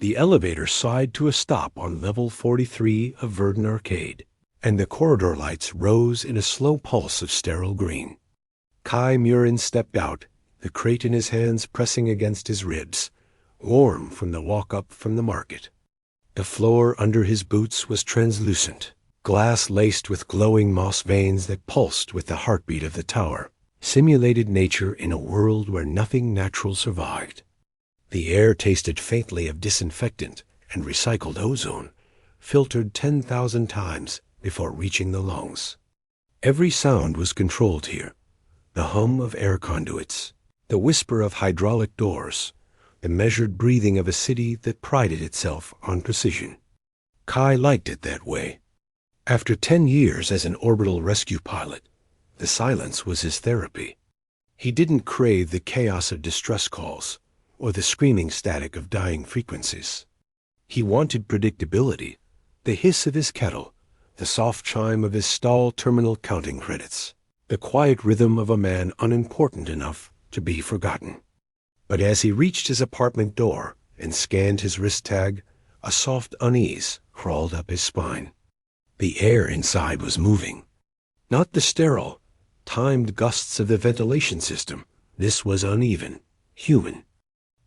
The elevator sighed to a stop on level 43 of Verdant Arcade, and the corridor lights rose in a slow pulse of sterile green. Kai Murin stepped out, the crate in his hands pressing against his ribs, warm from the walk up from the market. The floor under his boots was translucent, glass laced with glowing moss veins that pulsed with the heartbeat of the tower, simulated nature in a world where nothing natural survived. The air tasted faintly of disinfectant and recycled ozone, filtered 10,000 times before reaching the lungs. Every sound was controlled here. The hum of air conduits, the whisper of hydraulic doors, the measured breathing of a city that prided itself on precision. Kai liked it that way. After 10 years as an orbital rescue pilot, the silence was his therapy. He didn't crave the chaos of distress calls or the screaming static of dying frequencies. He wanted predictability, the hiss of his kettle, the soft chime of his stall terminal counting credits, the quiet rhythm of a man unimportant enough to be forgotten. But as he reached his apartment door and scanned his wrist tag, a soft unease crawled up his spine. The air inside was moving. Not the sterile, timed gusts of the ventilation system. This was uneven, human.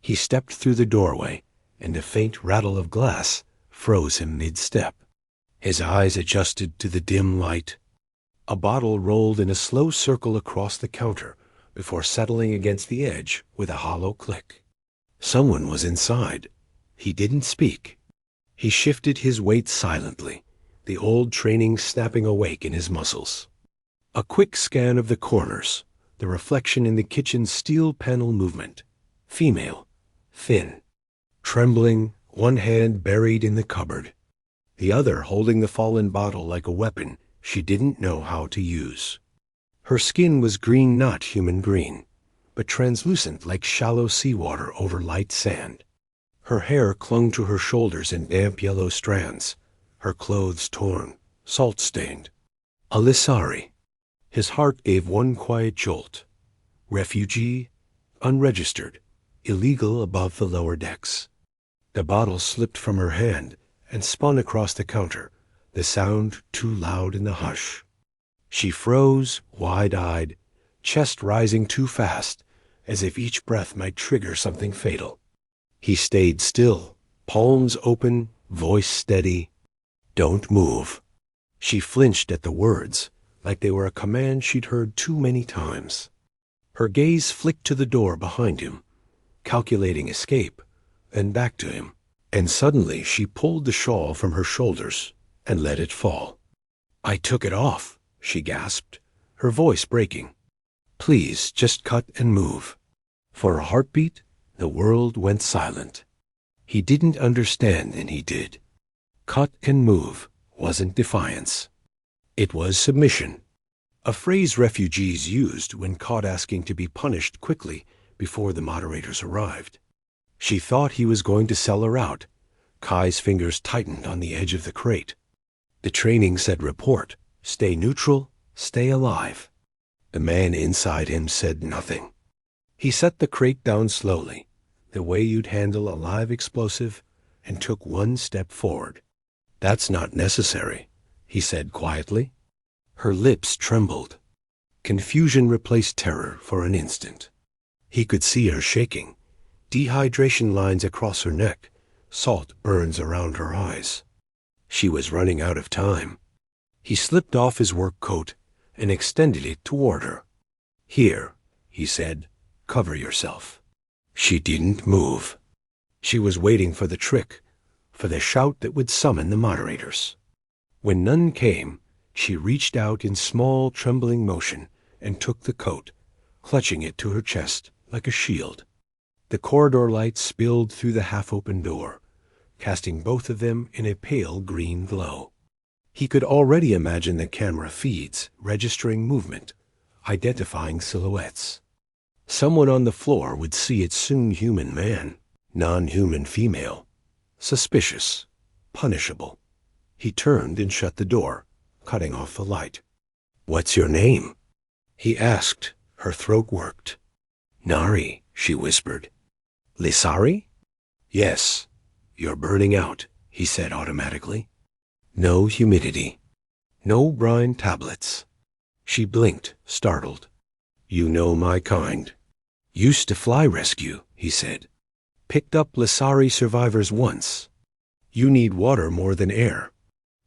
He stepped through the doorway, and a faint rattle of glass froze him mid-step. His eyes adjusted to the dim light. A bottle rolled in a slow circle across the counter before settling against the edge with a hollow click. Someone was inside. He didn't speak. He shifted his weight silently, the old training snapping awake in his muscles. A quick scan of the corners, the reflection in the kitchen's steel panel movement. Female, thin, trembling, one hand buried in the cupboard, the other holding the fallen bottle like a weapon she didn't know how to use. Her skin was green, not human green, but translucent like shallow seawater over light sand. Her hair clung to her shoulders in damp yellow strands, her clothes torn, salt-stained. Alisari. His heart gave one quiet jolt. Refugee, unregistered, illegal above the lower decks. The bottle slipped from her hand and spun across the counter, the sound too loud in the hush. She froze, wide-eyed, chest rising too fast, as if each breath might trigger something fatal. He stayed still, palms open, voice steady. "Don't move." She flinched at the words, like they were a command she'd heard too many times. Her gaze flicked to the door behind him, calculating escape, then back to him, and suddenly she pulled the shawl from her shoulders and let it fall. "I took it off," she gasped, her voice breaking. "Please, just cut and move." For a heartbeat, the world went silent. He didn't understand, and he did. Cut and move wasn't defiance. It was submission, a phrase refugees used when caught asking to be punished quickly before the moderators arrived. She thought he was going to sell her out. Kai's fingers tightened on the edge of the crate. The training said report, stay neutral, stay alive. The man inside him said nothing. He set the crate down slowly, the way you'd handle a live explosive, and took one step forward. "That's not necessary," he said quietly. Her lips trembled. Confusion replaced terror for an instant. He could see her shaking, dehydration lines across her neck, salt burns around her eyes. She was running out of time. He slipped off his work coat and extended it toward her. "Here," he said, "cover yourself." She didn't move. She was waiting for the trick, for the shout that would summon the moderators. When none came, she reached out in small, trembling motion and took the coat, clutching it to her chest like a shield. The corridor light spilled through the half-open door, casting both of them in a pale green glow. He could already imagine the camera feeds, registering movement, identifying silhouettes. Someone on the floor would see its soon human man, non-human female, suspicious, punishable. He turned and shut the door, cutting off the light. "What's your name?" he asked. Her throat worked. "Nari," she whispered. "Lisari?" "Yes. You're burning out, he said automatically. No humidity. No brine tablets. She blinked, startled. You know my kind. Used to fly rescue, he said. Picked up Lissari survivors once. You need water more than air.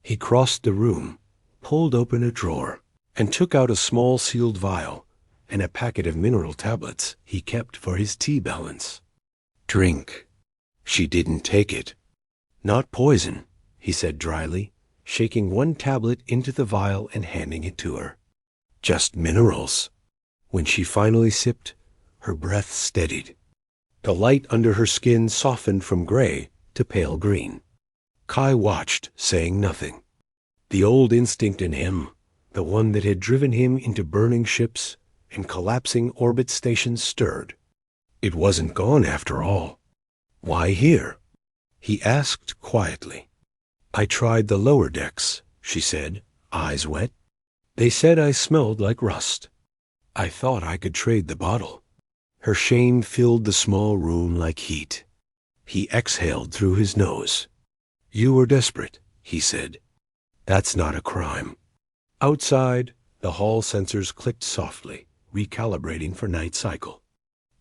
He crossed the room, pulled open a drawer, and took out a small sealed vial and a packet of mineral tablets he kept for his tea balance. Drink. She didn't take it. Not poison, he said dryly, shaking one tablet into the vial and handing it to her. Just minerals. When she finally sipped, her breath steadied. The light under her skin softened from gray to pale green. Kai watched, saying nothing. The old instinct in him, the one that had driven him into burning ships and collapsing orbit stations, stirred. It wasn't gone after all. Why here? He asked quietly. I tried the lower decks, she said, eyes wet. They said I smelled like rust. I thought I could trade the bottle. Her shame filled the small room like heat. He exhaled through his nose. You were desperate, he said. That's not a crime. Outside, the hall sensors clicked softly, recalibrating for night cycle.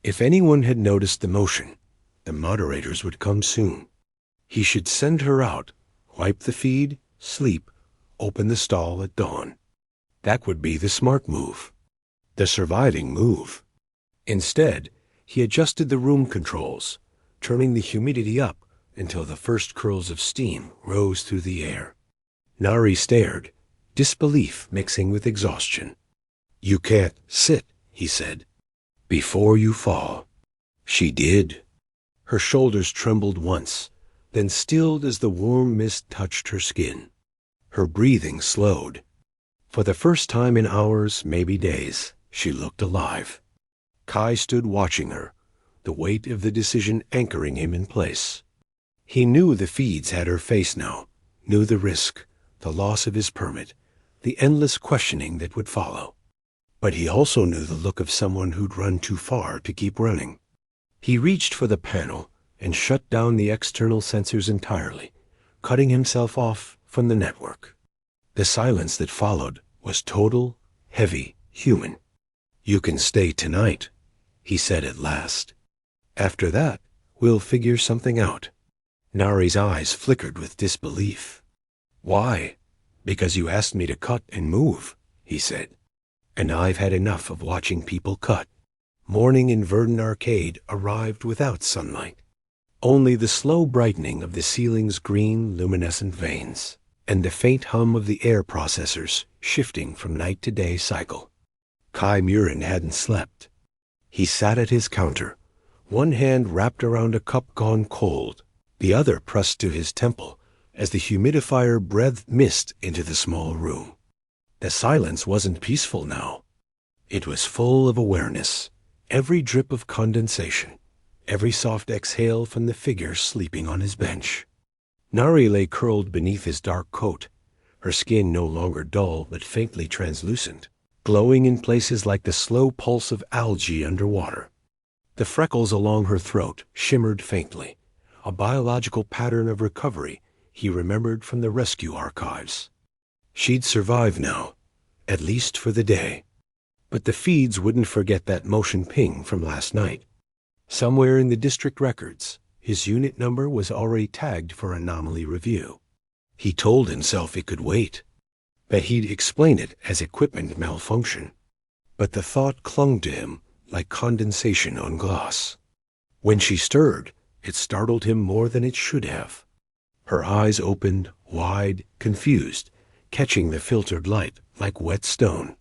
If anyone had noticed the motion, the moderators would come soon. He should send her out, wipe the feed, sleep, open the stall at dawn. That would be the smart move. The surviving move. Instead, he adjusted the room controls, turning the humidity up until the first curls of steam rose through the air. Nari stared, disbelief mixing with exhaustion. You can't sit, he said. Before you fall. She did. Her shoulders trembled once, then stilled as the warm mist touched her skin. Her breathing slowed. For the first time in hours, maybe days, she looked alive. Kai stood watching her, the weight of the decision anchoring him in place. He knew the feeds had her face now, knew the risk, the loss of his permit, the endless questioning that would follow. But he also knew the look of someone who'd run too far to keep running. He reached for the panel and shut down the external sensors entirely, cutting himself off from the network. The silence that followed was total, heavy, human. You can stay tonight, he said at last. After that, we'll figure something out. Nari's eyes flickered with disbelief. Why? Because you asked me to cut and move, he said. And I've had enough of watching people cut. Morning in Verdun Arcade arrived without sunlight. Only the slow brightening of the ceiling's green, luminescent veins, and the faint hum of the air processors shifting from night to day cycle. Kai Murin hadn't slept. He sat at his counter, one hand wrapped around a cup gone cold, the other pressed to his temple as the humidifier breathed mist into the small room. The silence wasn't peaceful now. It was full of awareness, every drip of condensation, every soft exhale from the figure sleeping on his bench. Nari lay curled beneath his dark coat, her skin no longer dull but faintly translucent, glowing in places like the slow pulse of algae underwater. The freckles along her throat shimmered faintly, a biological pattern of recovery he remembered from the rescue archives. She'd survive now, at least for the day. But the feeds wouldn't forget that motion ping from last night. Somewhere in the district records, his unit number was already tagged for anomaly review. He told himself it could wait, that he'd explain it as equipment malfunction. But the thought clung to him like condensation on glass. When she stirred, it startled him more than it should have. Her eyes opened, wide, confused, catching the filtered light like wet stone.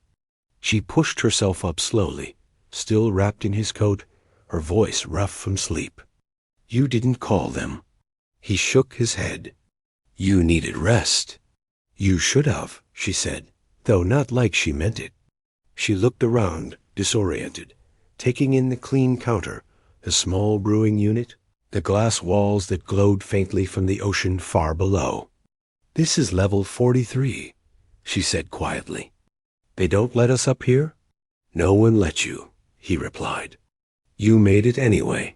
She pushed herself up slowly, still wrapped in his coat, her voice rough from sleep. You didn't call them. He shook his head. You needed rest. You should have, she said, though not like she meant it. She looked around, disoriented, taking in the clean counter, the small brewing unit, the glass walls that glowed faintly from the ocean far below. This is level 43, she said quietly. They don't let us up here? No one let you, he replied. You made it anyway.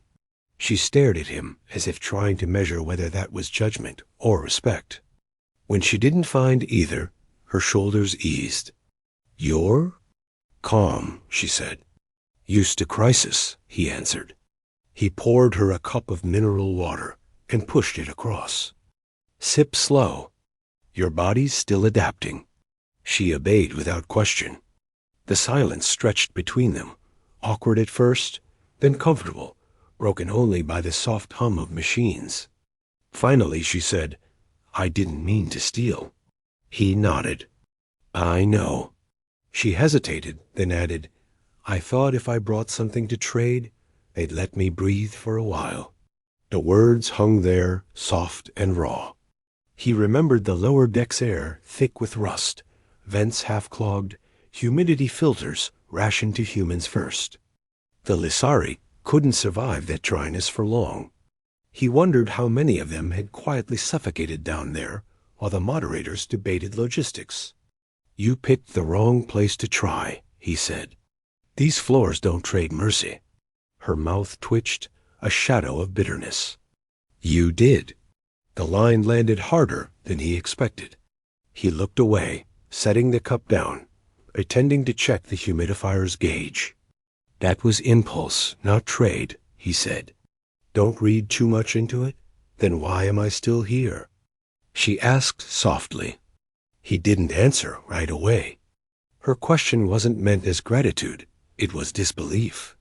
She stared at him as if trying to measure whether that was judgment or respect. When she didn't find either, her shoulders eased. "You're calm," she said. "Used to crisis," he answered. He poured her a cup of mineral water and pushed it across. "Sip slow. Your body's still adapting." She obeyed without question. The silence stretched between them, awkward at first, then comfortable, broken only by the soft hum of machines. Finally she said, "I didn't mean to steal." He nodded. "I know." She hesitated, then added, "I thought if I brought something to trade, they'd let me breathe for a while." The words hung there, soft and raw. He remembered the lower deck's air thick with rust, vents half-clogged, humidity filters rationed to humans first. The Lissari couldn't survive that dryness for long. He wondered how many of them had quietly suffocated down there while the moderators debated logistics. "You picked the wrong place to try," he said. "These floors don't trade mercy." Her mouth twitched, a shadow of bitterness. "You did." The line landed harder than he expected. He looked away, setting the cup down, pretending to check the humidifier's gauge. "That was impulse, not trade," he said. "Don't read too much into it? Then why am I still here?" She asked softly. He didn't answer right away. Her question wasn't meant as gratitude, it was disbelief.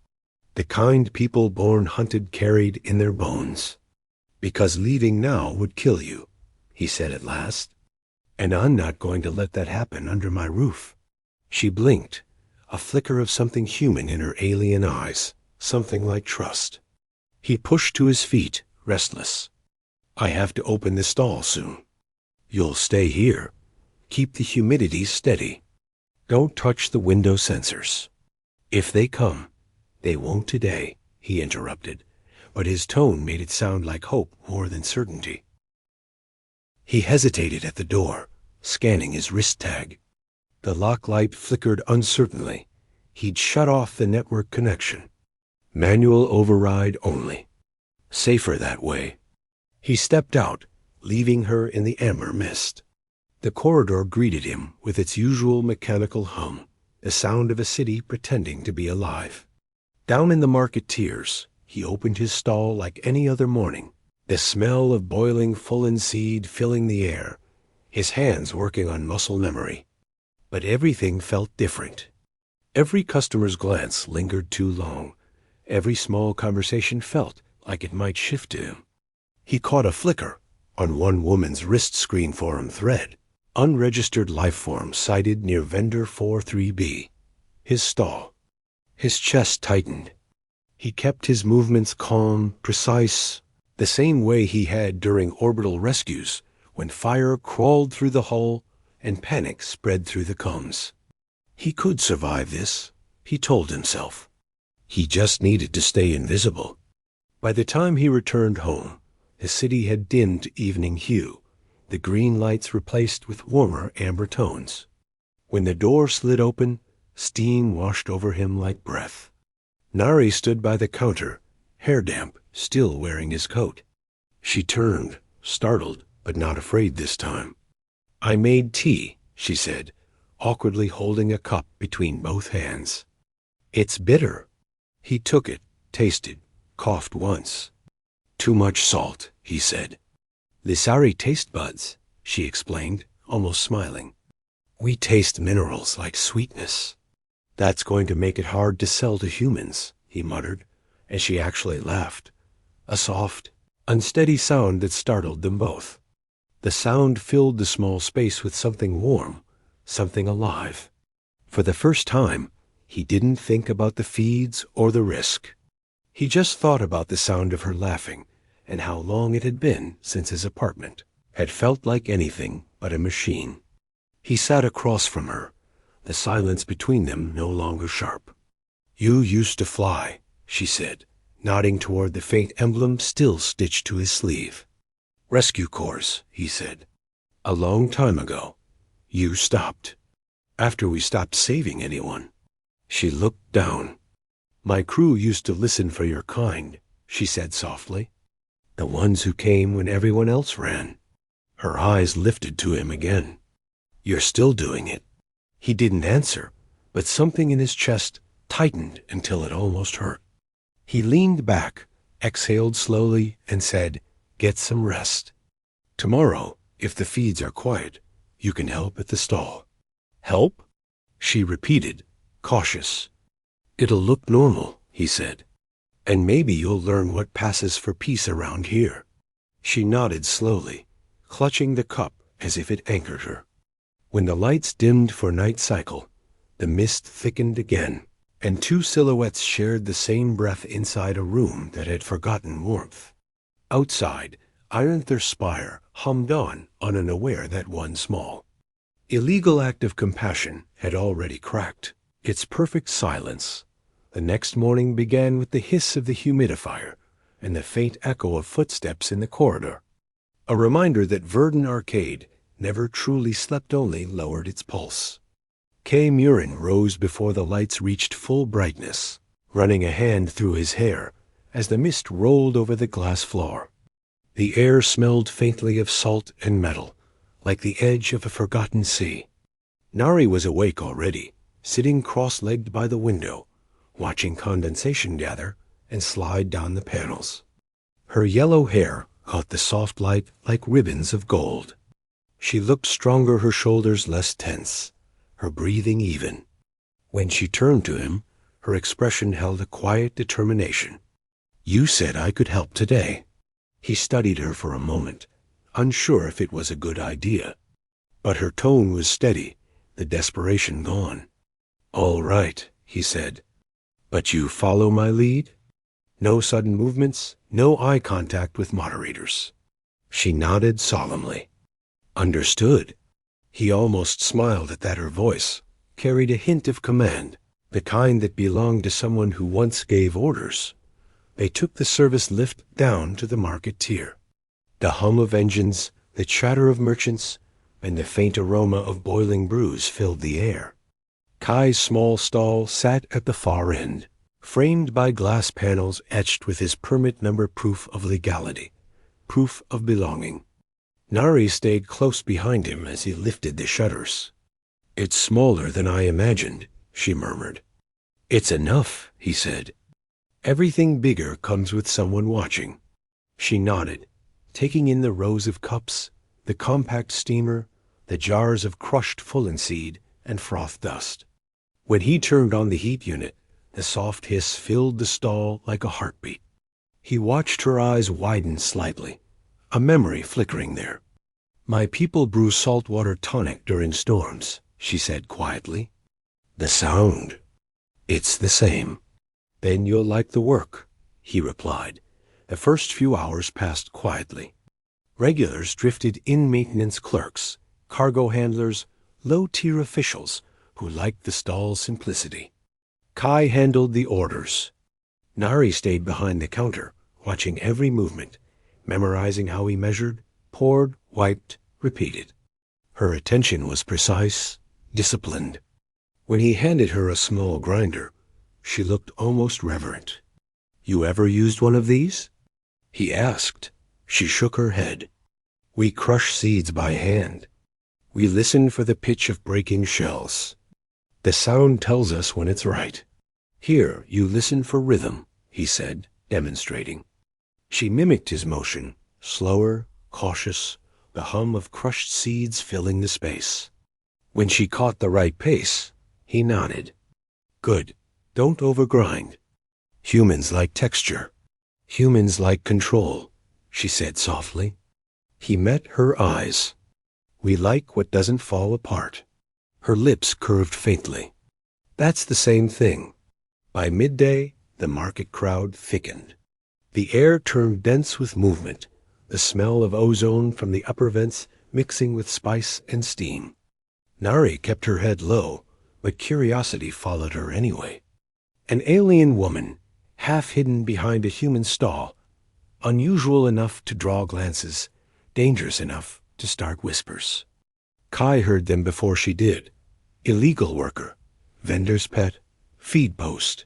The kind people born hunted carried in their bones. "Because leaving now would kill you," he said at last. "And I'm not going to let that happen under my roof." She blinked, a flicker of something human in her alien eyes, something like trust. He pushed to his feet, restless. "I have to open the stall soon." "You'll stay here. Keep the humidity steady. Don't touch the window sensors." "If they come, they won't today," he interrupted, but his tone made it sound like hope more than certainty. He hesitated at the door, scanning his wrist tag. The lock light flickered uncertainly. He'd shut off the network connection. Manual override only. Safer that way. He stepped out, leaving her in the amber mist. The corridor greeted him with its usual mechanical hum, the sound of a city pretending to be alive. Down in the market tiers, he opened his stall like any other morning, the smell of boiling fullen seed filling the air, his hands working on muscle memory. But everything felt different. Every customer's glance lingered too long. Every small conversation felt like it might shift to him. He caught a flicker on one woman's wrist screen forum thread. Unregistered life form sighted near vendor 43B. His stall. His chest tightened. He kept his movements calm, precise, the same way he had during orbital rescues when fire crawled through the hull and panic spread through the combs. He could survive this, he told himself. He just needed to stay invisible. By the time he returned home, the city had dimmed to evening hue, the green lights replaced with warmer amber tones. When the door slid open, steam washed over him like breath. Nari stood by the counter, hair damp, still wearing his coat. She turned, startled, but not afraid this time. "I made tea," she said, awkwardly holding a cup between both hands. "It's bitter." He took it, tasted, coughed once. "Too much salt," he said. "Lissari taste buds," she explained, almost smiling. "We taste minerals like sweetness." "That's going to make it hard to sell to humans," he muttered, as she actually laughed. A soft, unsteady sound that startled them both. The sound filled the small space with something warm, something alive. For the first time, he didn't think about the feeds or the risk. He just thought about the sound of her laughing and how long it had been since his apartment had felt like anything but a machine. He sat across from her, the silence between them no longer sharp. "You used to fly," she said, nodding toward the faint emblem still stitched to his sleeve. "Rescue Corps," he said. "A long time ago. You stopped. After we stopped saving anyone." She looked down. "My crew used to listen for your kind," she said softly. "The ones who came when everyone else ran." Her eyes lifted to him again. "You're still doing it." He didn't answer, but something in his chest tightened until it almost hurt. He leaned back, exhaled slowly, and said, "Get some rest. Tomorrow, if the feeds are quiet, you can help at the stall." "Help?" she repeated, cautious. "It'll look normal," he said. "And maybe you'll learn what passes for peace around here." She nodded slowly, clutching the cup as if it anchored her. When the lights dimmed for night cycle, the mist thickened again, and two silhouettes shared the same breath inside a room that had forgotten warmth. Outside, Ironthor's spire hummed on, unaware that one small, illegal act of compassion had already cracked its perfect silence. The next morning began with the hiss of the humidifier and the faint echo of footsteps in the corridor. A reminder that Verdun Arcade never truly slept, only lowered its pulse. Kay Murin rose before the lights reached full brightness, running a hand through his hair as the mist rolled over the glass floor. The air smelled faintly of salt and metal, like the edge of a forgotten sea. Nari was awake already, sitting cross-legged by the window, watching condensation gather and slide down the panels. Her yellow hair caught the soft light like ribbons of gold. She looked stronger, her shoulders less tense, her breathing even. When she turned to him, her expression held a quiet determination. "You said I could help today." He studied her for a moment, unsure if it was a good idea. But her tone was steady, the desperation gone. "All right," he said. "But you follow my lead? No sudden movements, no eye contact with moderators." She nodded solemnly. "Understood." He almost smiled at that her voice carried a hint of command, the kind that belonged to someone who once gave orders. They took the service lift down to the market tier. The hum of engines, the chatter of merchants, and the faint aroma of boiling brews filled the air. Kai's small stall sat at the far end, framed by glass panels etched with his permit number, proof of legality, proof of belonging. Nari stayed close behind him as he lifted the shutters. "It's smaller than I imagined," she murmured. "It's enough," he said. "Everything bigger comes with someone watching." She nodded, taking in the rows of cups, the compact steamer, the jars of crushed fullenseed and froth dust. When he turned on the heat unit, the soft hiss filled the stall like a heartbeat. He watched her eyes widen slightly, a memory flickering there. "My people brew saltwater tonic during storms," she said quietly. "The sound. It's the same." "Then you'll like the work," he replied. The first few hours passed quietly. Regulars drifted in, maintenance clerks, cargo handlers, low-tier officials who liked the stall's simplicity. Kai handled the orders. Nari stayed behind the counter, watching every movement, memorizing how he measured, poured, wiped, repeated. Her attention was precise, disciplined. When he handed her a small grinder, she looked almost reverent. "You ever used one of these?" he asked. She shook her head. "We crush seeds by hand. We listen for the pitch of breaking shells. The sound tells us when it's right. Here, you listen for rhythm," he said, demonstrating. She mimicked his motion, slower, cautious, the hum of crushed seeds filling the space. When she caught the right pace, he nodded. "Good. Don't overgrind. Humans like texture. Humans like control," she said softly. He met her eyes. "We like what doesn't fall apart." Her lips curved faintly. "That's the same thing." By midday, the market crowd thickened. The air turned dense with movement, the smell of ozone from the upper vents mixing with spice and steam. Nari kept her head low, but curiosity followed her anyway. An alien woman, half hidden behind a human stall, unusual enough to draw glances, dangerous enough to start whispers. Kai heard them before she did. Illegal worker, vendor's pet, feed post.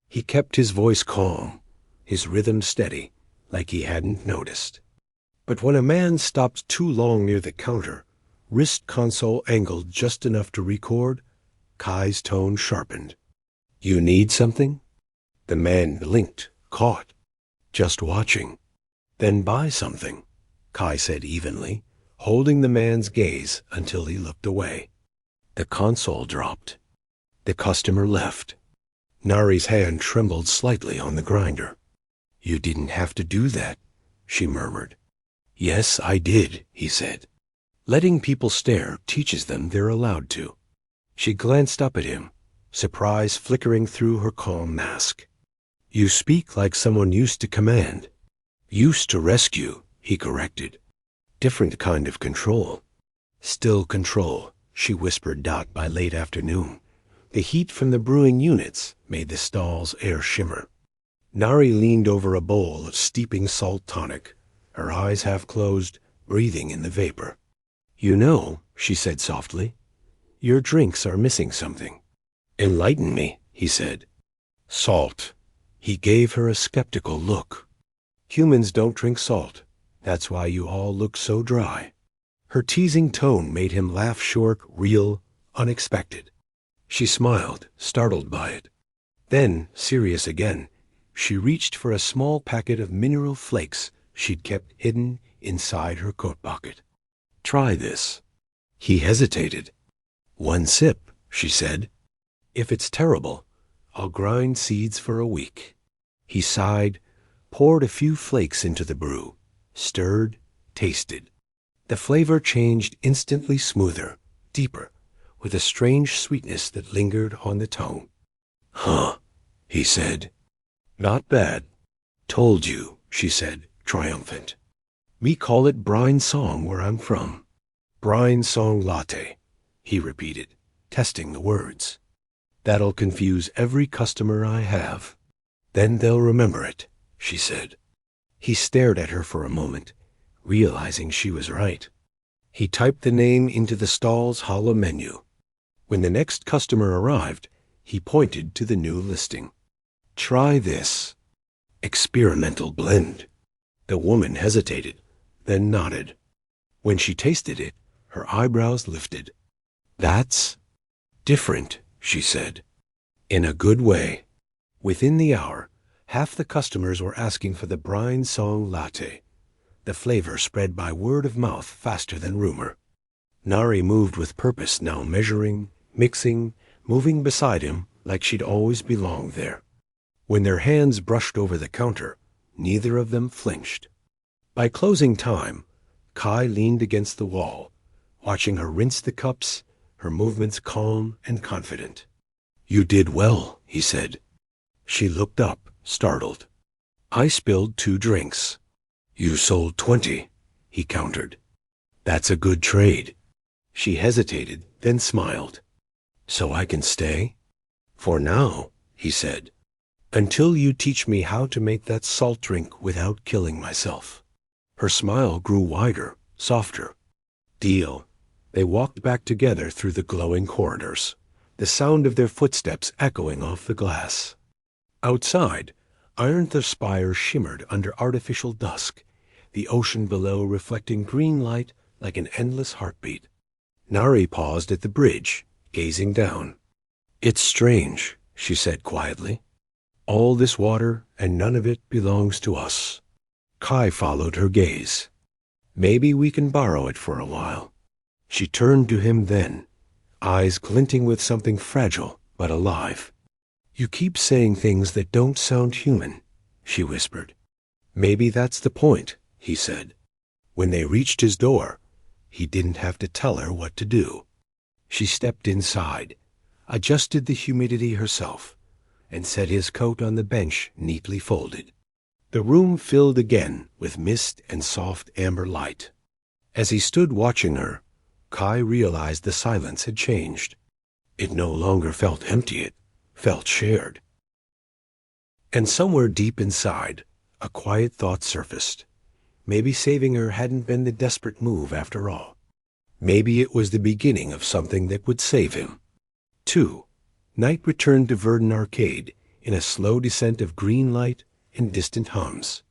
He kept his voice calm, his rhythm steady, like he hadn't noticed. But when a man stopped too long near the counter, wrist console angled just enough to record, Kai's tone sharpened. "You need something?" The man blinked, caught. "Just watching." "Then buy something," Kai said evenly, holding the man's gaze until he looked away. The console dropped. The customer left. Nari's hand trembled slightly on the grinder. "You didn't have to do that," she murmured. "Yes, I did," he said. "Letting people stare teaches them they're allowed to." She glanced up at him, surprise flickering through her calm mask. "You speak like someone used to command." "Used to rescue," he corrected. "Different kind of control." "Still control," she whispered. By late afternoon, the heat from the brewing units made the stall's air shimmer. Nari leaned over a bowl of steeping salt tonic, her eyes half closed, breathing in the vapor. "You know," she said softly, "your drinks are missing something." "Enlighten me," he said. "Salt." He gave her a skeptical look. "Humans don't drink salt. That's why you all look so dry." Her teasing tone made him laugh short, real, unexpected. She smiled, startled by it. Then, serious again, she reached for a small packet of mineral flakes she'd kept hidden inside her coat pocket. "Try this." He hesitated. "One sip," she said. "If it's terrible, I'll grind seeds for a week." He sighed, poured a few flakes into the brew, stirred, tasted. The flavor changed instantly smoother, deeper, with a strange sweetness that lingered on the tongue. "Huh," he said. "Not bad." "Told you," she said, triumphant. "We call it brine song where I'm from." "Brine song latte," he repeated, testing the words. "That'll confuse every customer I have." "Then they'll remember it," she said. He stared at her for a moment, realizing she was right. He typed the name into the stall's hollow menu. When the next customer arrived, he pointed to the new listing. "Try this. Experimental blend." The woman hesitated, then nodded. When she tasted it, her eyebrows lifted. "That's different," she said. "In a good way." Within the hour, half the customers were asking for the brine song latte. The flavor spread by word of mouth faster than rumor. Nari moved with purpose, now measuring, mixing, moving beside him like she'd always belonged there. When their hands brushed over the counter, neither of them flinched. By closing time, Kai leaned against the wall, watching her rinse the cups, her movements calm and confident. "You did well," he said. She looked up, startled. "I spilled 2 drinks." "You sold 20, he countered. "That's a good trade." She hesitated, then smiled. "So I can stay?" "For now," he said. "Until you teach me how to make that salt drink without killing myself." Her smile grew wider, softer. "Deal." They walked back together through the glowing corridors, the sound of their footsteps echoing off the glass. Outside, Ironth's spire shimmered under artificial dusk, the ocean below reflecting green light like an endless heartbeat. Nari paused at the bridge, gazing down. "It's strange," she said quietly. "All this water, and none of it belongs to us." Kai followed her gaze. "Maybe we can borrow it for a while." She turned to him then, eyes glinting with something fragile but alive. "You keep saying things that don't sound human," she whispered. "Maybe that's the point," he said. When they reached his door, he didn't have to tell her what to do. She stepped inside, adjusted the humidity herself, and set his coat on the bench neatly folded. The room filled again with mist and soft amber light. As he stood watching her, Kai realized the silence had changed. It no longer felt empty, it felt shared. And somewhere deep inside, a quiet thought surfaced. Maybe saving her hadn't been the desperate move after all. Maybe it was the beginning of something that would save him. 2. Night returned to Verdun Arcade in a slow descent of green light and distant hums.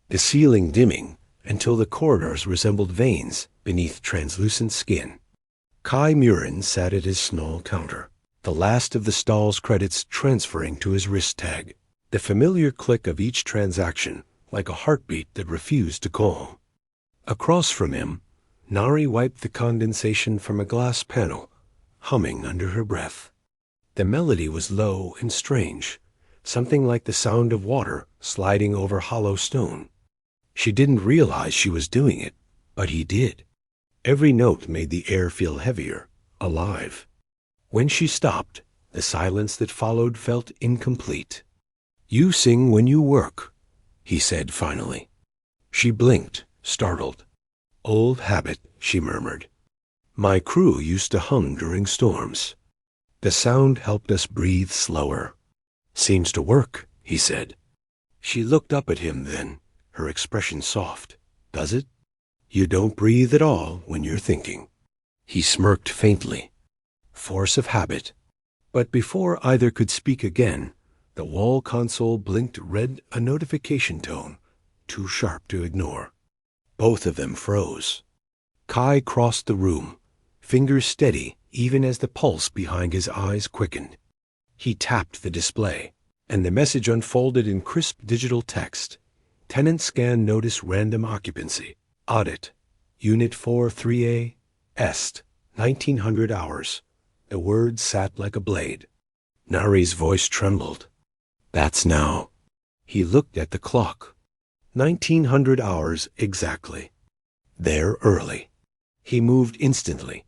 The ceiling dimming until the corridors resembled veins beneath translucent skin. Kai Murin sat at his small counter, the last of the stall's credits transferring to his wrist tag, the familiar click of each transaction like a heartbeat that refused to calm. Across from him, Nari wiped the condensation from a glass panel, humming under her breath. The melody was low and strange, something like the sound of water sliding over hollow stone. She didn't realize she was doing it, but he did. Every note made the air feel heavier, alive. When she stopped, the silence that followed felt incomplete. "You sing when you work," he said finally. She blinked, startled. "Old habit," she murmured. "My crew used to hum during storms. The sound helped us breathe slower." "Seems to work," he said. She looked up at him then, her expression soft. "Does it? You don't breathe at all when you're thinking." He smirked faintly. Force of habit. But before either could speak again, the wall console blinked red, a notification tone, too sharp to ignore. Both of them froze. Kai crossed the room, fingers steady even as the pulse behind his eyes quickened. He tapped the display, and the message unfolded in crisp digital text. "Tenant scan notice random occupancy. Audit. Unit 43A. Est. 1900 hours." The words sat like a blade. Nari's voice trembled. "That's now." He looked at the clock. 1900 hours exactly. There early. He moved instantly,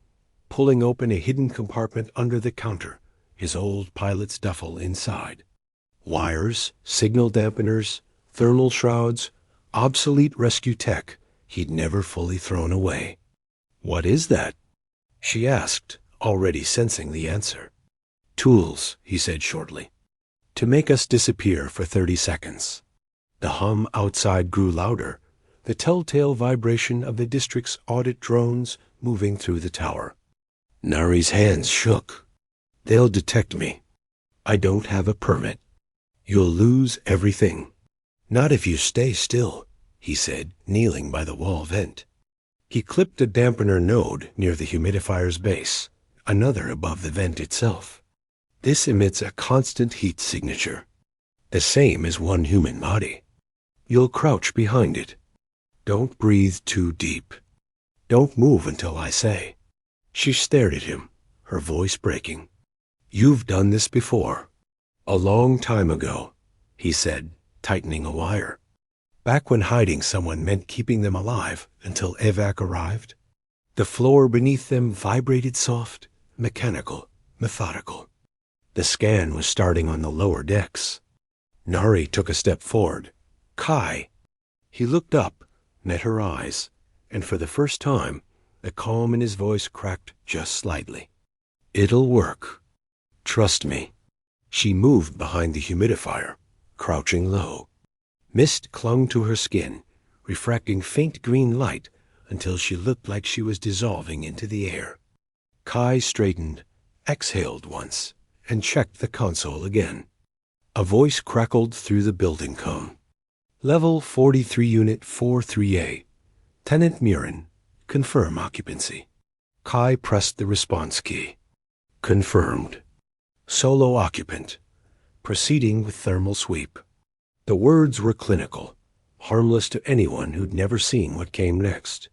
pulling open a hidden compartment under the counter, his old pilot's duffel inside. Wires, signal dampeners, thermal shrouds, obsolete rescue tech he'd never fully thrown away. "What is that?" she asked, already sensing the answer. "Tools," he said shortly. "To make us disappear for 30 seconds. The hum outside grew louder, the telltale vibration of the district's audit drones moving through the tower. Nari's hands shook. "They'll detect me. I don't have a permit. You'll lose everything." "Not if you stay still," he said, kneeling by the wall vent. He clipped a dampener node near the humidifier's base, another above the vent itself. "This emits a constant heat signature, the same as one human body. You'll crouch behind it. Don't breathe too deep. Don't move until I say." She stared at him, her voice breaking. "You've done this before." "A long time ago," he said, tightening a wire. "Back when hiding someone meant keeping them alive until evac arrived." The floor beneath them vibrated soft, mechanical, methodical. The scan was starting on the lower decks. Nari took a step forward. "Kai." He looked up, met her eyes, and for the first time, the calm in his voice cracked just slightly. "It'll work. Trust me." She moved behind the humidifier, crouching low. Mist clung to her skin, refracting faint green light until she looked like she was dissolving into the air. Kai straightened, exhaled once, and checked the console again. A voice crackled through the building cone. "Level 43 Unit 43A. Tenant Murin. Confirm occupancy." Kai pressed the response key. "Confirmed. Solo occupant. Proceeding with thermal sweep." The words were clinical, harmless to anyone who'd never seen what came next.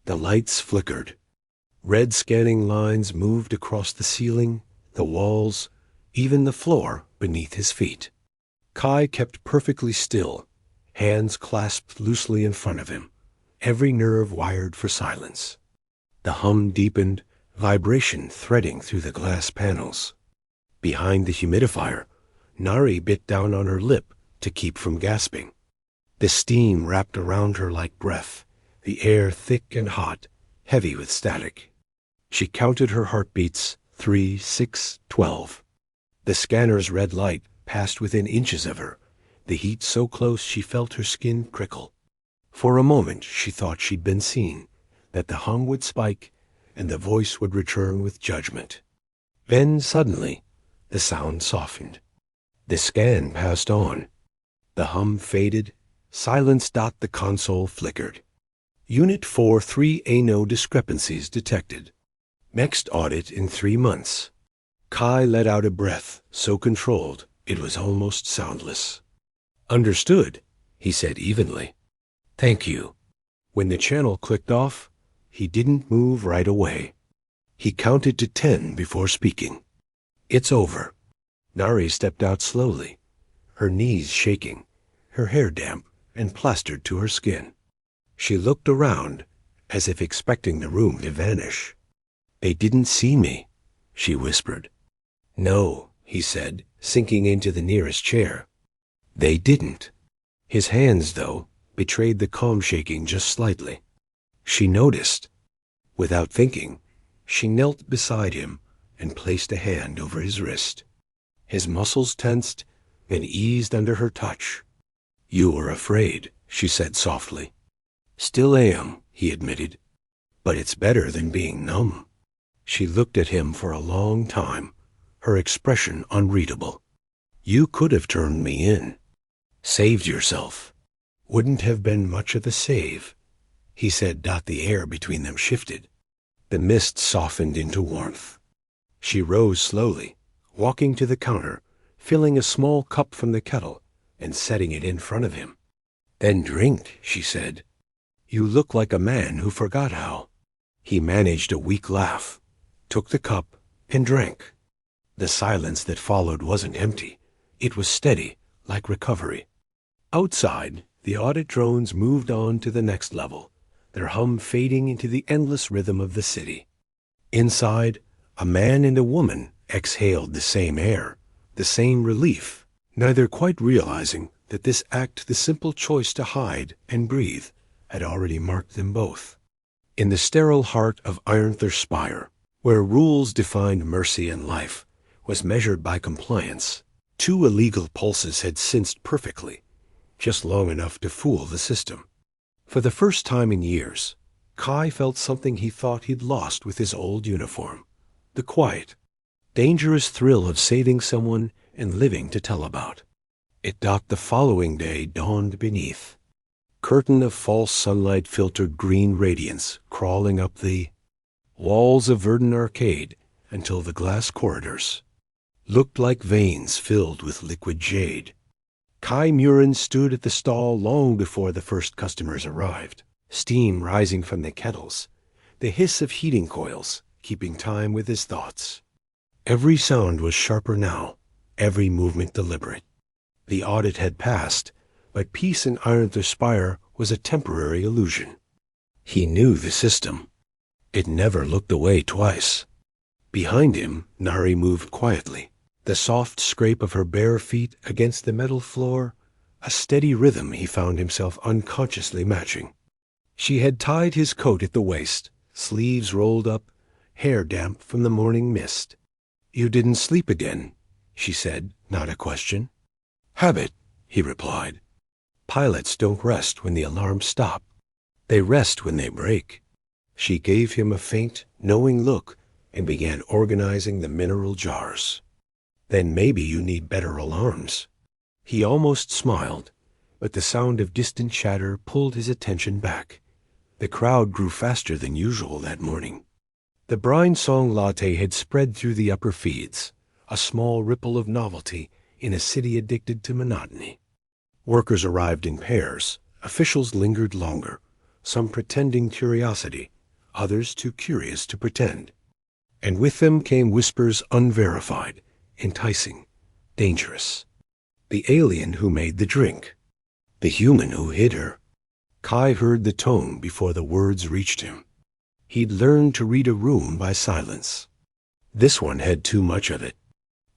The lights flickered. Red scanning lines moved across the ceiling, the walls, even the floor beneath his feet. Kai kept perfectly still, hands clasped loosely in front of him, every nerve wired for silence. The hum deepened, vibration threading through the glass panels. Behind the humidifier, Nari bit down on her lip to keep from gasping. The steam wrapped around her like breath, the air thick and hot, heavy with static. She counted her heartbeats, 3, 6, 12. The scanner's red light passed within inches of her, the heat so close she felt her skin prickle. For a moment she thought she'd been seen, that the hum would spike and the voice would return with judgment. Then suddenly the sound softened. The scan passed on. The hum faded. Silence. The console flickered. Unit 4-3A, no discrepancies detected. Next audit in 3 months. Kai let out a breath, so controlled it was almost soundless. Understood, he said evenly. Thank you. When the channel clicked off, he didn't move right away. He counted to 10 before speaking. It's over. Nari stepped out slowly, her knees shaking, her hair damp and plastered to her skin. She looked around, as if expecting the room to vanish. They didn't see me, she whispered. No, he said, sinking into the nearest chair. They didn't. His hands, though, betrayed the calm shaking just slightly. She noticed. Without thinking, she knelt beside him and placed a hand over his wrist. His muscles tensed and eased under her touch. You were afraid, she said softly. Still am, he admitted. But it's better than being numb. She looked at him for a long time, her expression unreadable. You could have turned me in. Saved yourself. Wouldn't have been much of a save, he said. The air between them shifted. The mist softened into warmth. She rose slowly, walking to the counter, filling a small cup from the kettle and setting it in front of him. Then drink, she said. You look like a man who forgot how. He managed a weak laugh, took the cup, and drank. The silence that followed wasn't empty. It was steady, like recovery. Outside, the audit drones moved on to the next level, their hum fading into the endless rhythm of the city. Inside, a man and a woman exhaled the same air, the same relief, neither quite realizing that this act, the simple choice to hide and breathe, had already marked them both. In the sterile heart of Ironthur Spire, where rules defined mercy and life, was measured by compliance, 2 illegal pulses had synced perfectly, just long enough to fool the system. For the first time in years, Kai felt something he thought he'd lost with his old uniform. The quiet, dangerous thrill of saving someone and living to tell about. The following day dawned beneath. Curtain of false sunlight filtered green radiance crawling up the walls of Verdun Arcade until the glass corridors looked like veins filled with liquid jade. Kai Murin stood at the stall long before the first customers arrived, steam rising from the kettles, the hiss of heating coils keeping time with his thoughts. Every sound was sharper now, every movement deliberate. The audit had passed, but peace in Ironthur Spire was a temporary illusion. He knew the system. It never looked away twice. Behind him, Nari moved quietly, the soft scrape of her bare feet against the metal floor, a steady rhythm he found himself unconsciously matching. She had tied his coat at the waist, sleeves rolled up, hair damp from the morning mist. You didn't sleep again, she said, not a question. Habit, he replied. Pilots don't rest when the alarms stop. They rest when they break. She gave him a faint, knowing look and began organizing the mineral jars. Then maybe you need better alarms. He almost smiled, but the sound of distant chatter pulled his attention back. The crowd grew faster than usual that morning. The brine song latte had spread through the upper feeds, a small ripple of novelty in a city addicted to monotony. Workers arrived in pairs. Officials lingered longer, some pretending curiosity, others too curious to pretend. And with them came whispers unverified, enticing, dangerous. The alien who made the drink. The human who hid her. Kai heard the tone before the words reached him. He'd learned to read a room by silence. This one had too much of it.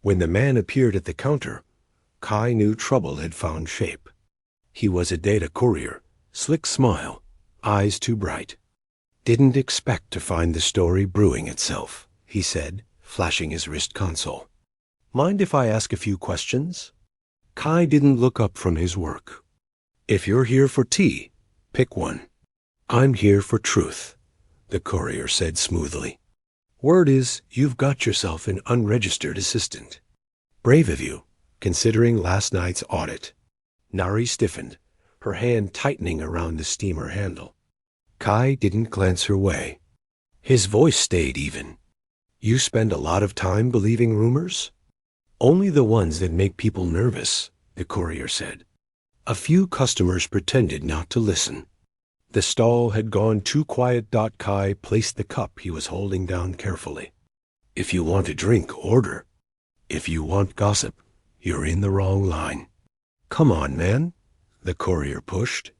When the man appeared at the counter, Kai knew trouble had found shape. He was a data courier, slick smile, eyes too bright. Didn't expect to find the story brewing itself, he said, flashing his wrist console. Mind if I ask a few questions? Kai didn't look up from his work. If you're here for tea, pick one. I'm here for truth, the courier said smoothly. Word is you've got yourself an unregistered assistant. Brave of you, considering last night's audit. Nari stiffened, her hand tightening around the steamer handle. Kai didn't glance her way. His voice stayed even. You spend a lot of time believing rumors? Only the ones that make people nervous, the courier said. A few customers pretended not to listen. The stall had gone too quiet. Kai placed the cup he was holding down carefully. If you want a drink, order. If you want gossip, you're in the wrong line. Come on, man, the courier pushed.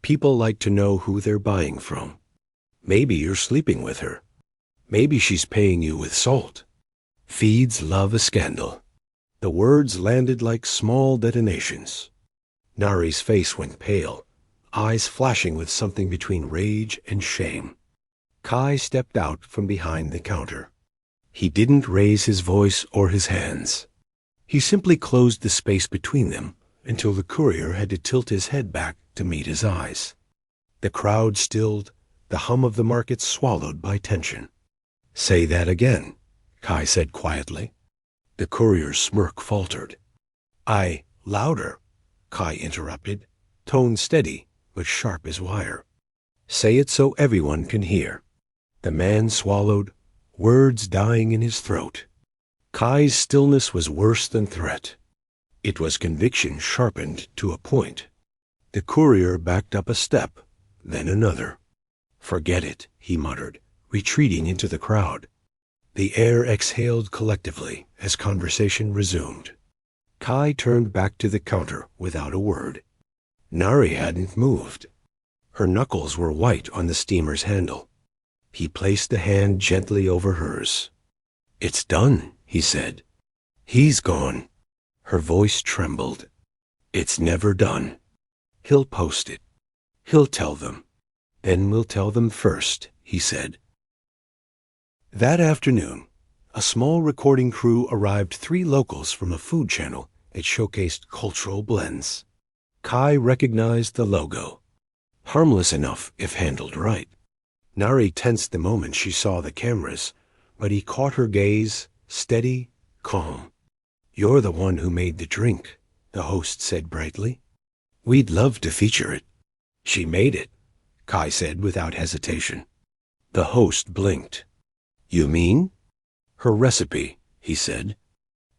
People like to know who they're buying from. Maybe you're sleeping with her. Maybe she's paying you with salt. Feeds love a scandal. The words landed like small detonations. Nari's face went pale, eyes flashing with something between rage and shame. Kai stepped out from behind the counter. He didn't raise his voice or his hands. He simply closed the space between them until the courier had to tilt his head back to meet his eyes. The crowd stilled, the hum of the market swallowed by tension. Say that again, Kai said quietly. The courier's smirk faltered. Louder, Kai interrupted, tone steady but sharp as wire. Say it so everyone can hear. The man swallowed, words dying in his throat. Kai's stillness was worse than threat. It was conviction sharpened to a point. The courier backed up a step, then another. Forget it, he muttered, retreating into the crowd. The air exhaled collectively as conversation resumed. Kai turned back to the counter without a word. Nari hadn't moved. Her knuckles were white on the steamer's handle. He placed a hand gently over hers. It's done, he said. He's gone. Her voice trembled. It's never done. He'll post it. He'll tell them. Then we'll tell them first, he said. That afternoon, a small recording crew arrived 3 locals from a food channel that showcased cultural blends. Kai recognized the logo. Harmless enough if handled right. Nari tensed the moment she saw the cameras, but he caught her gaze, steady, calm. You're the one who made the drink, the host said brightly. We'd love to feature it. She made it, Kai said without hesitation. The host blinked. You mean? Her recipe, he said.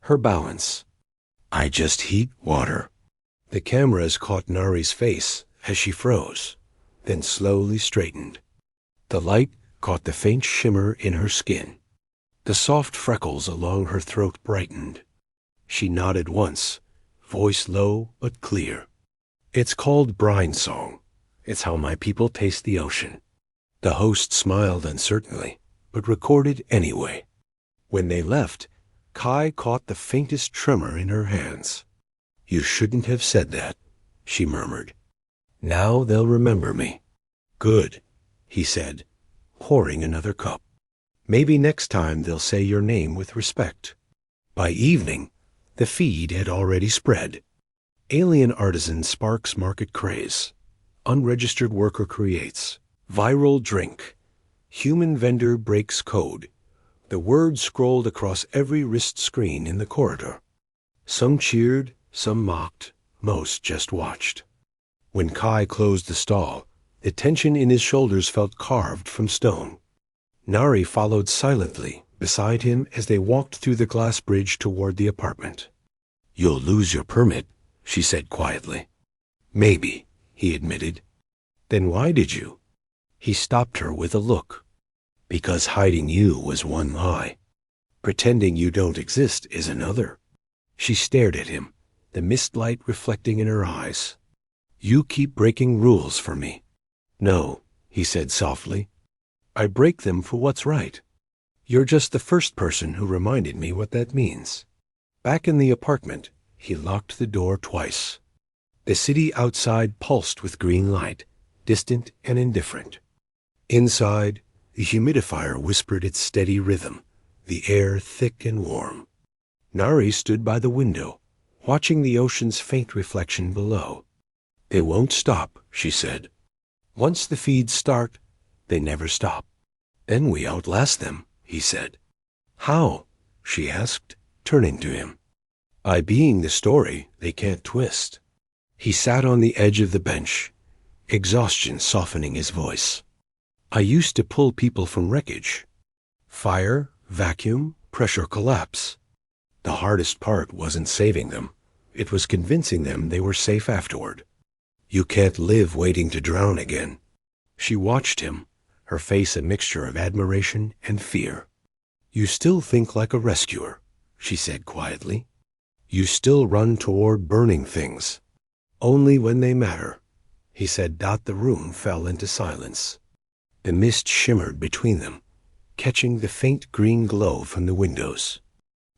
Her balance. I just heat water. The cameras caught Nari's face as she froze, then slowly straightened. The light caught the faint shimmer in her skin. The soft freckles along her throat brightened. She nodded once, voice low but clear. It's called brine song. It's how my people taste the ocean. The host smiled uncertainly, but recorded anyway. When they left, Kai caught the faintest tremor in her hands. You shouldn't have said that, she murmured. Now they'll remember me. Good, he said, pouring another cup. Maybe next time they'll say your name with respect. By evening, the feed had already spread. Alien artisan sparks market craze. Unregistered worker creates. Viral drink. Human vendor breaks code. The words scrolled across every wrist screen in the corridor. Some cheered, some mocked, most just watched. When Kai closed the stall, the tension in his shoulders felt carved from stone. Nari followed silently beside him as they walked through the glass bridge toward the apartment. You'll lose your permit, she said quietly. Maybe, he admitted. Then why did you? He stopped her with a look. Because hiding you was one lie. Pretending you don't exist is another. She stared at him, the mist light reflecting in her eyes. You keep breaking rules for me. No, he said softly. I break them for what's right. You're just the first person who reminded me what that means. Back in the apartment, he locked the door twice. The city outside pulsed with green light, distant and indifferent. Inside, the humidifier whispered its steady rhythm, the air thick and warm. Nari stood by the window, watching the ocean's faint reflection below. They won't stop, she said. Once the feeds start, they never stop. Then we outlast them, he said. How? She asked, turning to him. By being the story they can't twist. He sat on the edge of the bench, exhaustion softening his voice. I used to pull people from wreckage. Fire, vacuum, pressure collapse. The hardest part wasn't saving them. It was convincing them they were safe afterward. You can't live waiting to drown again. She watched him, her face a mixture of admiration and fear. You still think like a rescuer, she said quietly. You still run toward burning things. Only when they matter, he said. The room fell into silence. The mist shimmered between them, catching the faint green glow from the windows.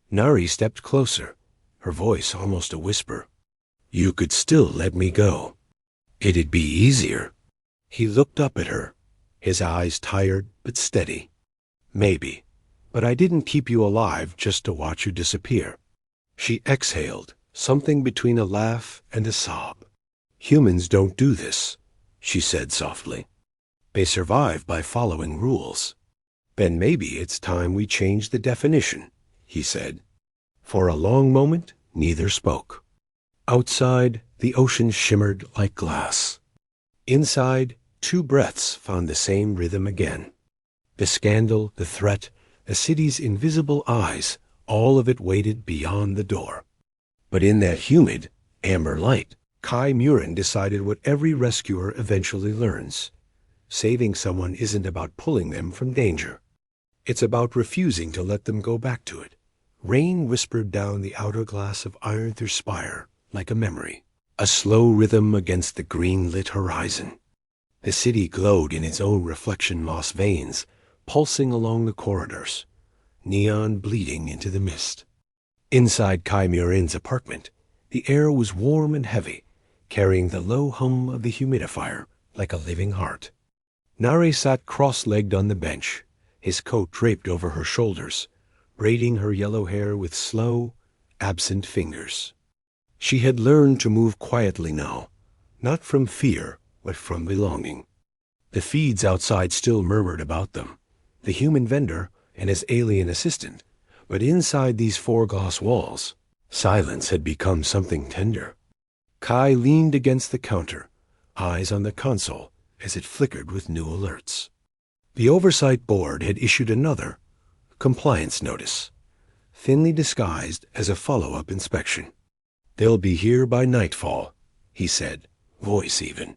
Nari stepped closer, her voice almost a whisper. You could still let me go. It'd be easier. He looked up at her, his eyes tired but steady. Maybe, but I didn't keep you alive just to watch you disappear. She exhaled, something between a laugh and a sob. Humans don't do this, she said softly. They survive by following rules. Then maybe it's time we change the definition, he said. For a long moment, neither spoke. Outside, the ocean shimmered like glass. Inside, 2 breaths found the same rhythm again. The scandal, the threat, the city's invisible eyes, all of it waited beyond the door. But in that humid, amber light, Kai Murin decided what every rescuer eventually learns. Saving someone isn't about pulling them from danger. It's about refusing to let them go back to it. Rain whispered down the outer glass of Ironthur Spire like a memory, a slow rhythm against the green-lit horizon. The city glowed in its own reflection-moss veins, pulsing along the corridors, neon bleeding into the mist. Inside Kai Murin's apartment, the air was warm and heavy, carrying the low hum of the humidifier like a living heart. Nari sat cross-legged on the bench, his coat draped over her shoulders, braiding her yellow hair with slow, absent fingers. She had learned to move quietly now, not from fear, but from belonging. The feeds outside still murmured about them, the human vendor and his alien assistant, but inside these 4 glass walls, silence had become something tender. Kai leaned against the counter, eyes on the console as it flickered with new alerts. The oversight board had issued another compliance notice, thinly disguised as a follow-up inspection. They'll be here by nightfall, he said, voice even.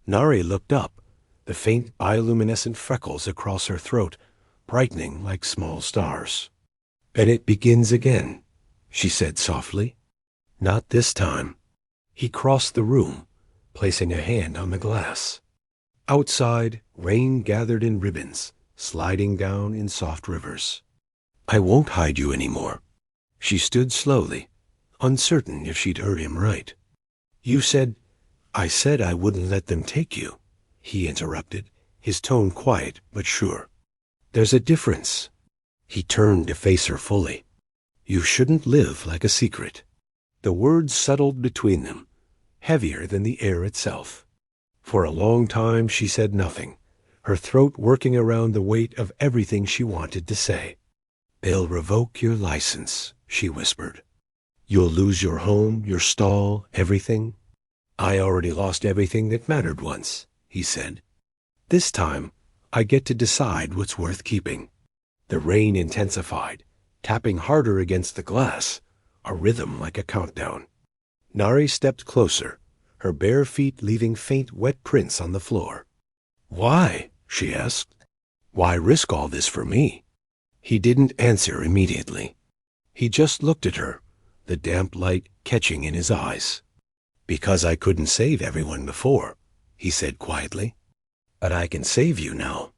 Nari looked up, the faint bioluminescent freckles across her throat brightening like small stars. And it begins again, she said softly. Not this time. He crossed the room, placing a hand on the glass. Outside, rain gathered in ribbons, sliding down in soft rivers. I won't hide you anymore. She stood slowly, uncertain if she'd heard him right. You said, I said I wouldn't let them take you, he interrupted, his tone quiet but sure. There's a difference. He turned to face her fully. You shouldn't live like a secret. The words settled between them, heavier than the air itself. For a long time she said nothing, her throat working around the weight of everything she wanted to say. They'll revoke your license, she whispered. You'll lose your home, your stall, everything. I already lost everything that mattered once, he said. This time, I get to decide what's worth keeping. The rain intensified, tapping harder against the glass, a rhythm like a countdown. Nari stepped closer, her bare feet leaving faint wet prints on the floor. Why? She asked. Why risk all this for me? He didn't answer immediately. He just looked at her, the damp light catching in his eyes. Because I couldn't save everyone before, he said quietly. But I can save you now.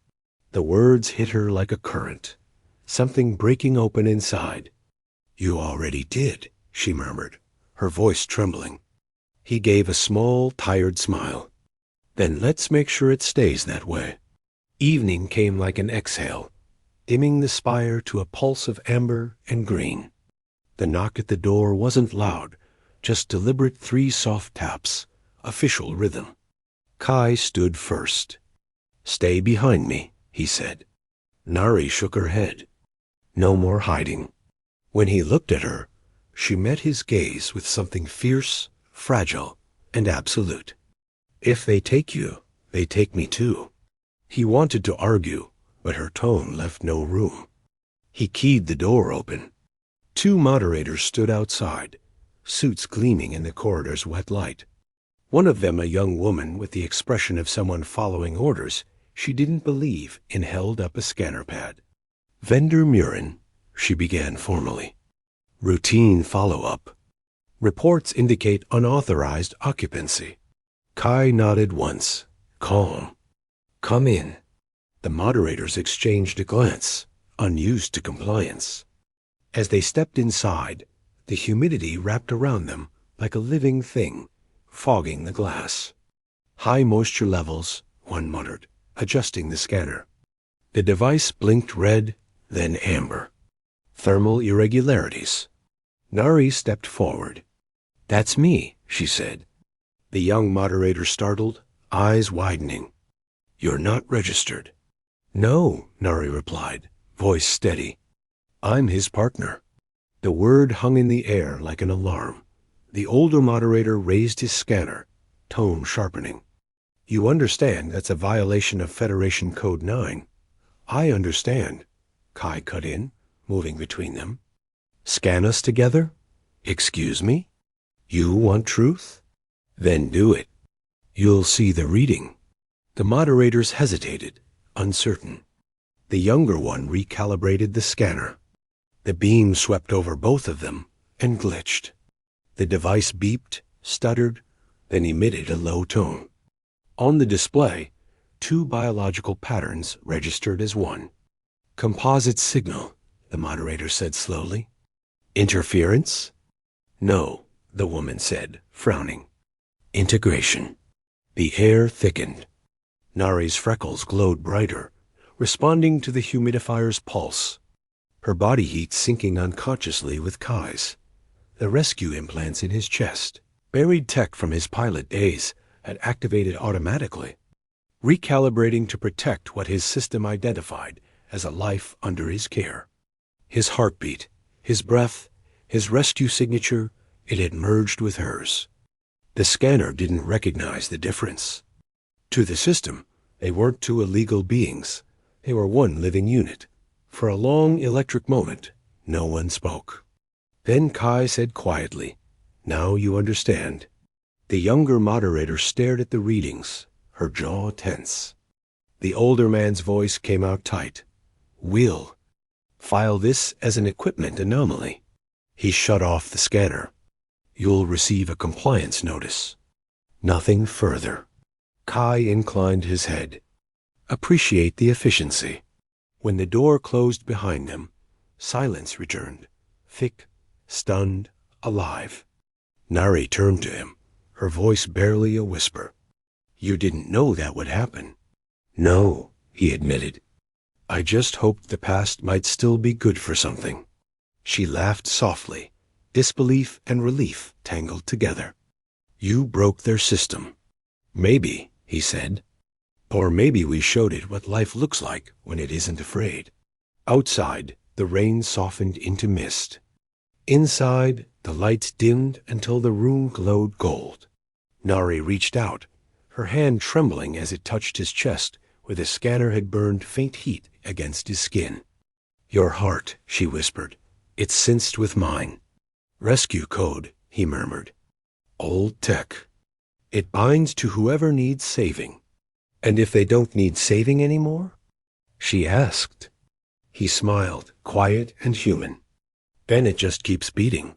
The words hit her like a current, something breaking open inside. You already did, she murmured, her voice trembling. He gave a small, tired smile. Then let's make sure it stays that way. Evening came like an exhale, dimming the spire to a pulse of amber and green. The knock at the door wasn't loud, just deliberate 3 soft taps, official rhythm. Kai stood first. Stay behind me, he said. Nari shook her head. No more hiding. When he looked at her, she met his gaze with something fierce, fragile, and absolute. If they take you, they take me too. He wanted to argue, but her tone left no room. He keyed the door open. 2 moderators stood outside, suits gleaming in the corridor's wet light. One of them, a young woman with the expression of someone following orders she didn't believe in, held up a scanner pad. "Vendor Murin," she began formally. "Routine follow-up. Reports indicate unauthorized occupancy." Kai nodded once, calm. "Come in." The moderators exchanged a glance, unused to compliance. As they stepped inside, the humidity wrapped around them like a living thing, fogging the glass. "High moisture levels," one muttered, adjusting the scanner. The device blinked red, then amber. "Thermal irregularities." Nari stepped forward. "That's me," she said. The young moderator startled, eyes widening. "You're not registered." "No," Nari replied, voice steady. "I'm his partner." The word hung in the air like an alarm. The older moderator raised his scanner, tone sharpening. "You understand that's a violation of Federation Code 9. "I understand," Kai cut in, moving between them. "Scan us together? Excuse me? You want truth? Then do it. You'll see the reading." The moderators hesitated, uncertain. The younger one recalibrated the scanner. The beam swept over both of them and glitched. The device beeped, stuttered, then emitted a low tone. On the display, 2 biological patterns registered as one. "Composite signal," the moderator said slowly. "Interference?" "No," the woman said, frowning. "Integration." The air thickened. Nari's freckles glowed brighter, responding to the humidifier's pulse. Her body heat sinking unconsciously with Kai's. The rescue implants in his chest, buried tech from his pilot days, had activated automatically, recalibrating to protect what his system identified as a life under his care. His heartbeat, his breath, his rescue signature, it had merged with hers. The scanner didn't recognize the difference. To the system, they weren't 2 illegal beings. They were one living unit. For a long electric moment, no one spoke. Then Kai said quietly, "Now you understand." The younger moderator stared at the readings, her jaw tense. The older man's voice came out tight. "We'll file this as an equipment anomaly." He shut off the scanner. "You'll receive a compliance notice. Nothing further." Kai inclined his head. "Appreciate the efficiency." When the door closed behind them, silence returned, thick, stunned, alive. Nari turned to him, her voice barely a whisper. "You didn't know that would happen." "No," he admitted. "I just hoped the past might still be good for something." She laughed softly, disbelief and relief tangled together. "You broke their system." "Maybe," he said. "Or maybe we showed it what life looks like when it isn't afraid." Outside, the rain softened into mist. Inside, the lights dimmed until the room glowed gold. Nari reached out, her hand trembling as it touched his chest where the scanner had burned faint heat against his skin. "Your heart," she whispered. "It's cinched with mine." "Rescue code," he murmured. "Old tech. It binds to whoever needs saving." "And if they don't need saving anymore?" she asked. He smiled, quiet and human. "Then it just keeps beating."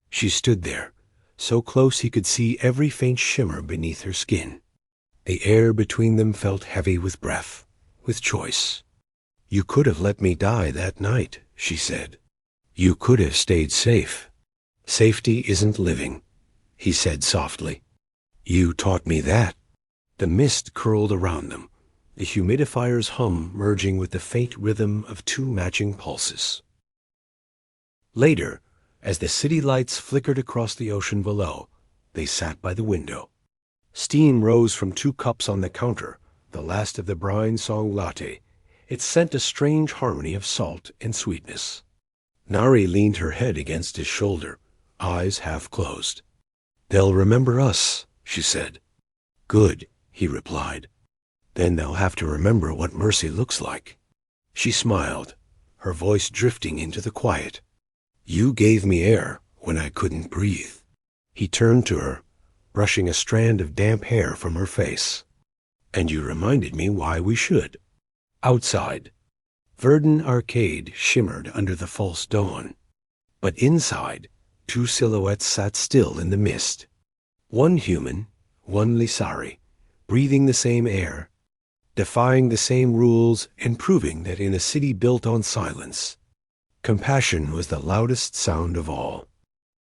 She stood there, so close he could see every faint shimmer beneath her skin. The air between them felt heavy with breath, with choice. "You could have let me die that night," she said. "You could have stayed safe." "Safety isn't living," he said softly. "You taught me that." The mist curled around them, the humidifier's hum merging with the faint rhythm of 2 matching pulses. Later, as the city lights flickered across the ocean below, they sat by the window. Steam rose from 2 cups on the counter, the last of the brine song latte. It sent a strange harmony of salt and sweetness. Nari leaned her head against his shoulder, eyes half closed. "They'll remember us," she said. Good, he replied. Then they'll have to remember what mercy looks like. She smiled, her voice drifting into the quiet. You gave me air when I couldn't breathe. He turned to her, brushing a strand of damp hair from her face. And you reminded me why we should. Outside, Verdun Arcade shimmered under the false dawn. But inside, two silhouettes sat still in the mist. One human, one Lisari, breathing the same air, defying the same rules and proving that in a city built on silence, compassion was the loudest sound of all.